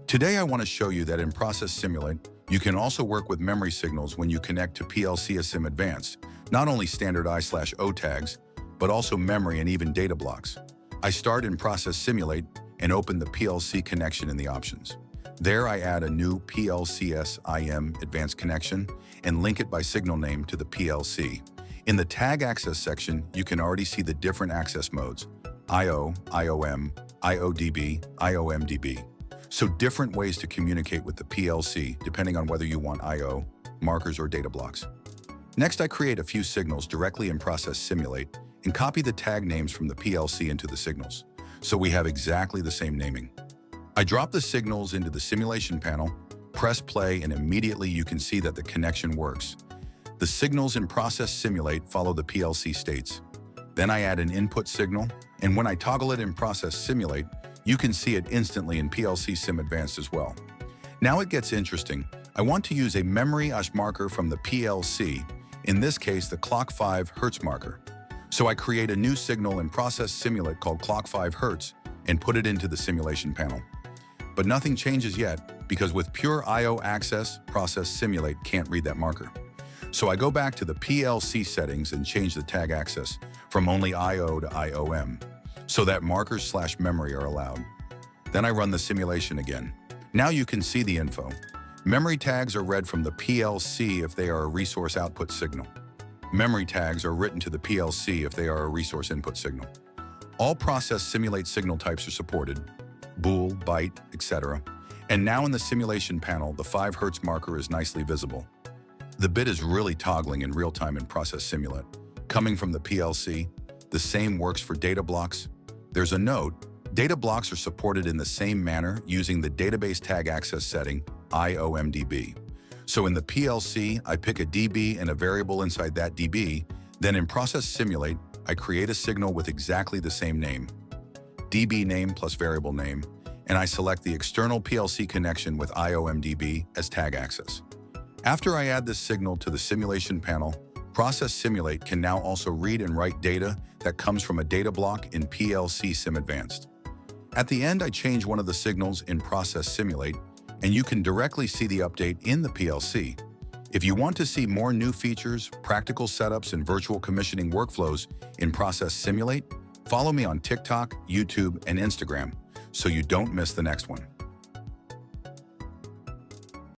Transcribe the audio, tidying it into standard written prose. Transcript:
Today I want to show you that in Process Simulate, you can also work with memory signals when you connect to PLC Sim Advanced, not only standard I/O tags, but also memory and even data blocks. I start in Process Simulate and open the PLC connection in the options. There I add a new PLC-Sim Advanced connection and link it by signal name to the PLC. In the Tag Access section, you can already see the different access modes: IO, IO+M, IO+DB, IO MDB. So different ways to communicate with the PLC depending on whether you want IO, markers, or data blocks. Next, I create a few signals directly in Process Simulate and copy the tag names from the PLC into the signals, so we have exactly the same naming. I drop the signals into the simulation panel, press play, and immediately you can see that the connection works. The signals in Process Simulate follow the PLC states. Then I add an input signal, and when I toggle it in Process Simulate, you can see it instantly in PLC Sim Advanced as well. Now it gets interesting. I want to use a memory marker from the PLC, in this case the clock 5 Hz marker. So I create a new signal in Process Simulate called clock 5 Hz and put it into the simulation panel. But nothing changes yet, because with pure I/O access, Process Simulate can't read that marker. So I go back to the PLC settings and change the tag access from only I/O to IO+M, so that markers/memory are allowed. Then I run the simulation again. Now you can see the info. Memory tags are read from the PLC if they are a resource output signal. Memory tags are written to the PLC if they are a resource input signal. All Process Simulate signal types are supported: bool, byte, etc. And now in the simulation panel, the 5 Hz marker is nicely visible. The bit is really toggling in real time in Process Simulate. Coming from the PLC, the same works for data blocks. There's a note: data blocks are supported in the same manner using the database tag access setting, IO MDB. So in the PLC, I pick a DB and a variable inside that DB. Then in Process Simulate, I create a signal with exactly the same name, DB name plus variable name, and I select the external PLC connection with IO MDB as tag access. After I add this signal to the simulation panel, Process Simulate can now also read and write data that comes from a data block in PLC Sim Advanced. At the end, I change one of the signals in Process Simulate, and you can directly see the update in the PLC. If you want to see more new features, practical setups, and virtual commissioning workflows in Process Simulate, follow me on TikTok, YouTube, and Instagram so you don't miss the next one.